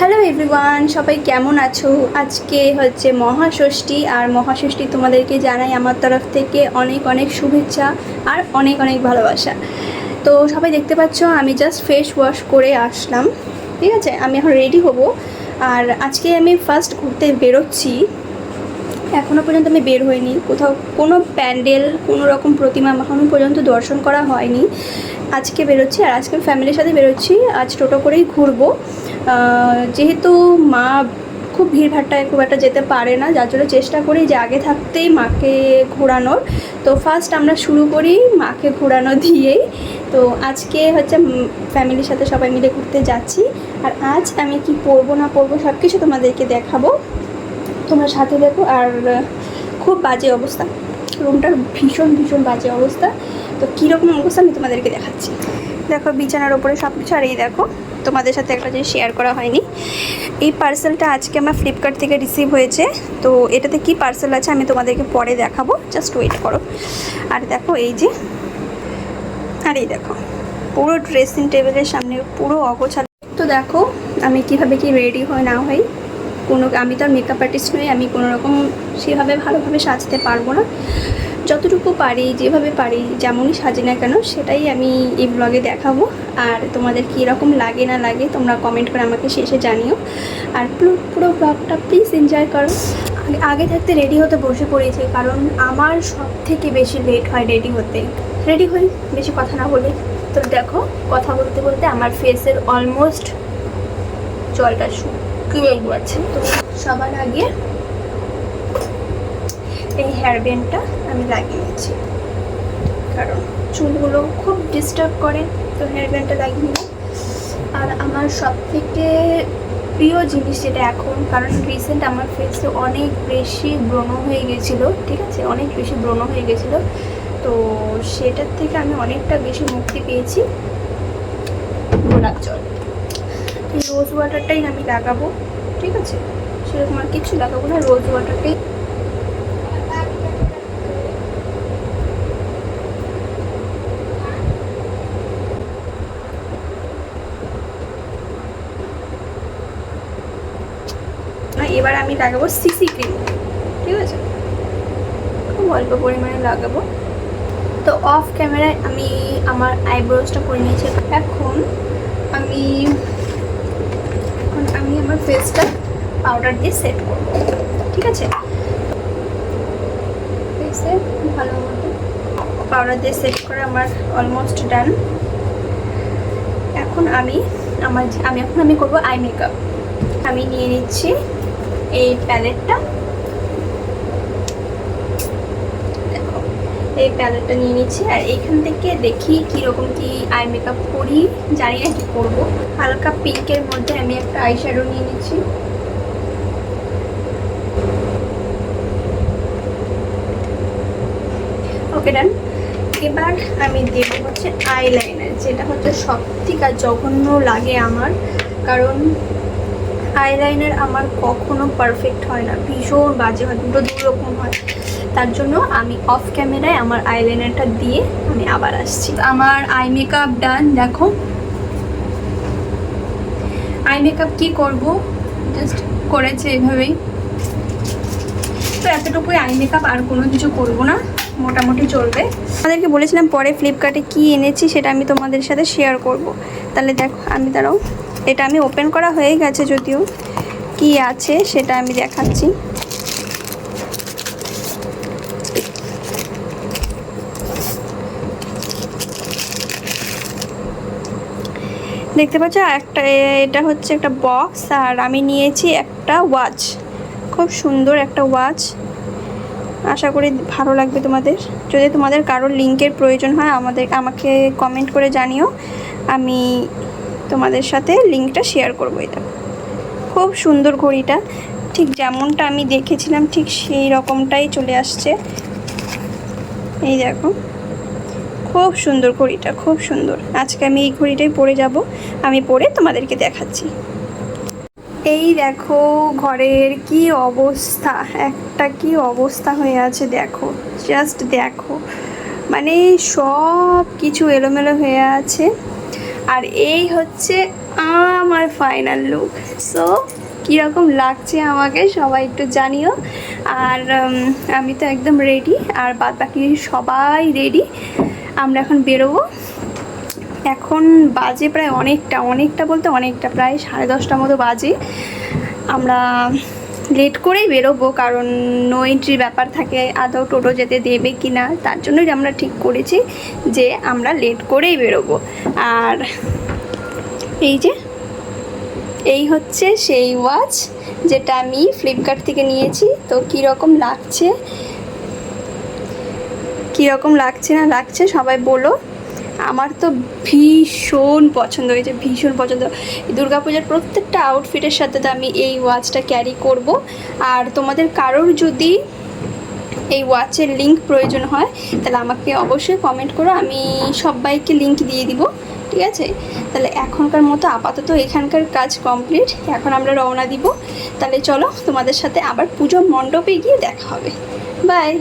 Hello everyone, সবাই কেমন আছো? আজকে হচ্ছে মহাষষ্ঠী, আর মহাষষ্ঠী তোমাদেরকে জানাই আমার তরফ থেকে অনেক অনেক শুভেচ্ছা আর অনেক অনেক ভালোবাসা। তো সবাই দেখতে পাচ্ছ আমি জাস্ট ফেস ওয়াশ করে আসলাম, ঠিক আছে? আমি এখন রেডি হব। আর আজকে আমি ফার্স্ট ঘুরতে বেরোচ্ছি। এখনও পর্যন্ত আমি বের হইনি কোথাও, কোনো প্যান্ডেল, কোনো রকম প্রতিমা এখনও পর্যন্ত দর্শন করা হয়নি। আজকে বেরোচ্ছি, আর আজকে ফ্যামিলির সাথে বেরোচ্ছি। আজ টোটো করেই ঘুরবো, যেহেতু মা খুব ভিড়ভাট্টায় খুব একটা যেতে পারে না, যার জন্য চেষ্টা করি যে আগে থাকতেই মাকে ঘোরানোর। তো ফার্স্ট আমরা শুরু করি মাকে ঘোরানো দিয়েই। তো আজকে হচ্ছে ফ্যামিলির সাথে সবাই মিলে ঘুরতে যাচ্ছি। আর আজ আমি কি পরবো না পরবো সব কিছু তোমাদেরকে দেখাবো, তোমরা সাথে দেখো। আর খুব বাজে অবস্থা, রুমটার ভীষণ ভীষণ বাজে অবস্থা। তো কীরকম অবস্থা আমি তোমাদেরকে দেখাচ্ছি। দেখো বিছানার ওপরে সব কিছু। আর এই দেখো, তোমাদের সাথে একটা জিনিস শেয়ার করা হয়নি, এই পার্সেলটা আজকে আমার ফ্লিপকার্ট থেকে রিসিভ হয়েছে। তো এটাতে কি পার্সেল আছে আমি তোমাদেরকে পরে দেখাবো, জাস্ট ওয়েট করো। আর দেখো এই যে, আর এই দেখো পুরো ড্রেসিং টেবিলের সামনে পুরো অগোছালো। তো দেখো আমি কীভাবে কি রেডি হই না হই, আমি তো আর মেকআপ আর্টিস্ট নই, আমি কোনো রকম সেভাবে ভালোভাবে সাজতে পারবো না। যতটুকু পারি, যেভাবে পারি, যেমনই সাজি না কেন সেটাই আমি এই ব্লগে দেখাবো। আর তোমাদের কীরকম লাগে না লাগে তোমরা কমেন্ট করে আমাকে শেষে জানিও। আর পুরো ব্লগটা প্লিজ এনজয় করো। আগে থাকতে রেডি হতে বসে পড়েছি, কারণ আমার সব থেকে বেশি লেট হয় রেডি হতে। রেডি হই বেশি কথা না বলে। তো দেখো কথা বলতে বলতে আমার ফেসের অলমোস্ট জলটা শুকিয়ে গেছে। তো সবার আগে এই হেয়ার ব্যান্ডটা আমি লাগিয়ে নিচ্ছি, কারণ চুলগুলো খুব ডিস্টার্ব করে। তো হেয়ার ব্যান্ডটা লাগিয়ে নিই। আর আমার সব থেকে প্রিয় জিনিস যেটা এখন, কারণ রিসেন্ট আমার ফেসে অনেক বেশি ব্রণ হয়ে গেছিলো, ঠিক আছে, অনেক বেশি ব্রণ হয়ে গেছিলো। তো সেটার থেকে আমি অনেকটা বেশি মুক্তি পেয়েছি। গোলাপ জল, এই রোজ ওয়াটারটাই আমি লাগাবো, ঠিক আছে? সেরকম আর কিছু লাগাবো না, রোজ ওয়াটারটাই। এবার আমি লাগাবো সিসি ক্রিম, ঠিক আছে? খুব অল্প পরিমাণে লাগাবো। তো অফ ক্যামেরায় আমি আমার আইব্রোজটা করে নিয়েছি। এখন আমি আমার ফেসটা পাউডার দিয়ে সেট করব, ঠিক আছে? ফেসে ভালো মতো পাউডার দিয়ে সেট করে আমার অলমোস্ট ডান। এখন আমি করব আই মেকআপ। আমি নিয়ে নিচ্ছি এই প্যালেটটা, দেখো এই প্যালেটটা নিয়ে নিচ্ছি। আর এইখান থেকে দেখি কীরকম কি আই মেকআপ করি, জানি না কি করবো। হালকা পিঙ্কের মধ্যে আমি একটা আই শ্যাডো নিয়ে নিচ্ছি। ওকে ডান। এবার আমি দেব হচ্ছে আইলাইনার, যেটা হচ্ছে সব থেকে জঘন্য লাগে আমার, কারণ আইলাইনার আমার কখনো পারফেক্ট হয় না, ভীষণ বাজে হয়, দুটো দুরকম হয়। তার জন্য আমি অফ ক্যামেরায় আমার আইলাইনারটা দিয়ে আমি আবার আসছি। আমার আই মেকআপ ডান। দেখো আই মেকআপ কী করবো, জাস্ট করেছে এভাবেই। তো এতটুকুই আই মেকআপ, আর কোনো কিছু করবো না, মোটামুটি চলবে। আমাদেরকে বলেছিলাম পরে ফ্লিপকার্টে কি এনেছি সেটা আমি তোমাদের সাথে শেয়ার করব। তাহলে দেখো আমি দাঁড়াও, এটা আমি ওপেন করা হয়ে গেছে, যদিও কি আছে সেটা আমি দেখাচ্ছি। দেখতে পাচ্ছ একটা, এটা হচ্ছে একটা বক্স। আর আমি নিয়েছি একটা ওয়াচ, খুব সুন্দর একটা ওয়াচ। আশা করি ভালো লাগবে তোমাদের। যদি তোমাদের কারোর লিঙ্কের প্রয়োজন হয় আমাকে কমেন্ট করে জানিও, আমি তোমাদের সাথে লিঙ্কটা শেয়ার করবো। এটা খুব সুন্দর ঘড়িটা, ঠিক যেমনটা আমি দেখেছিলাম ঠিক সেই রকমটাই চলে আসছে। এই দেখো খুব সুন্দর ঘড়িটা, খুব সুন্দর। আজকে আমি এই ঘড়িটাই পরে যাব, আমি পরে তোমাদেরকে দেখাচ্ছি। এই দেখো ঘরের কি অবস্থা, একটা কি অবস্থা হয়ে আছে দেখো, জাস্ট দেখো, মানে সব কিছু এলোমেলো হয়ে আছে। আর এই হচ্ছে আমার ফাইনাল লুক। সো কীরকম লাগছে আমাকে সবাই একটু জানিও। আর আমি তো একদম রেডি, আর বাদ বাকি সবাই রেডি। আমরা এখন বেরোবো। এখন বাজে প্রায় অনেকটা বলতে অনেকটা, প্রায় 10:30 মতো বাজে। আমরা লেট করেই বেরোবো, কারণ নো এন্ট্রির ব্যাপার থাকে, আদৌ টোটো যেতে দেবে কি না, তার জন্যই আমরা ঠিক করেছি যে আমরা লেট করেই বেরোবো। আর এই হচ্ছে সেই ওয়াচ যেটা আমি ফ্লিপকার্ট থেকে নিয়েছি। তো কীরকম লাগছে না লাগছে সবাই বলো। আমার তো ভীষণ পছন্দ হয়েছে, ভীষণ পছন্দ। দুর্গাপূজার প্রত্যেকটা আউটফিটের সাথে তো আমি এই ওয়াচটা ক্যারি করব। আর তোমাদের কারোর যদি এই ওয়াচের লিঙ্ক প্রয়োজন হয় তাহলে আমাকে অবশ্যই কমেন্ট করো, আমি সবাইকে লিঙ্ক দিয়ে দিব, ঠিক আছে? তাহলে এখনকার মতো আপাতত এখানকার কাজ কমপ্লিট, এখন আমরা রওনা দিব। তাহলে চলো, তোমাদের সাথে আবার পুজো মণ্ডপে গিয়ে দেখা হবে। বাই।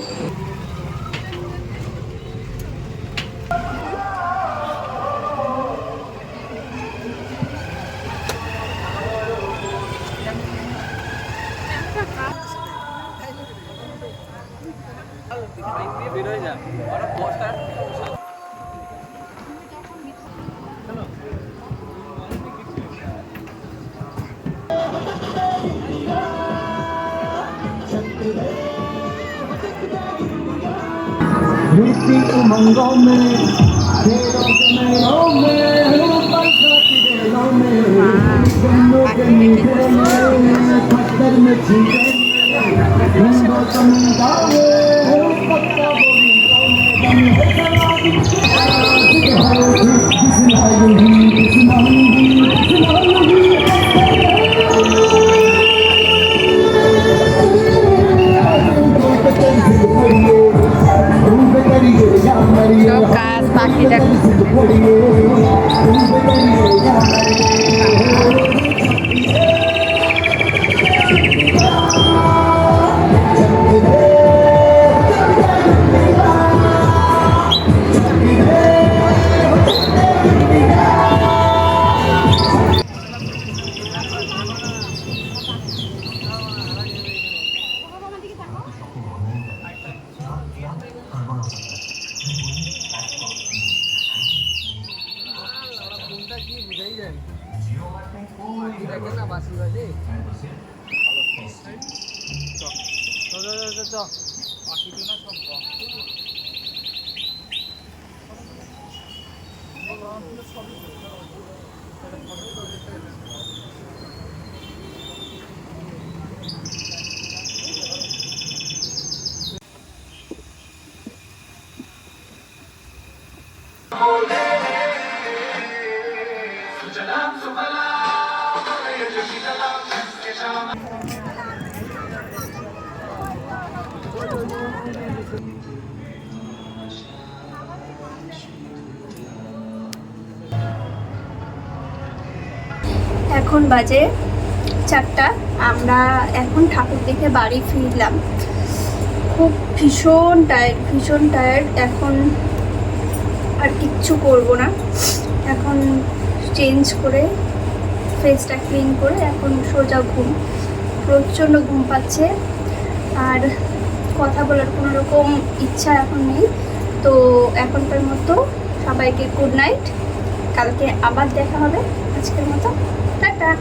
रीति उमंगों में खेलों के मेलों में बरसाती बेलों में गन्नों के मीठे में पत्थर में छींटे रंगों समुद्र में पत्ता बोलियों में Lucas, pakai এখন বাজে 4টা। আমরা এখন ঠাকুর দেখে বাড়ি ফিরলাম। খুব ভীষণ টায়ার্ড। এখন আর কিচ্ছু করব না, এখন চেঞ্জ করে ফেসটা ক্লিন করে এখন সোজা ঘুম। প্রচণ্ড ঘুম পাচ্ছে, আর কথা বলার কোনো রকম ইচ্ছা এখন নেই। তো এখনকার মতো সবাইকে গুড নাইট, কালকে আবার দেখা হবে। আজকের মতো টাটা।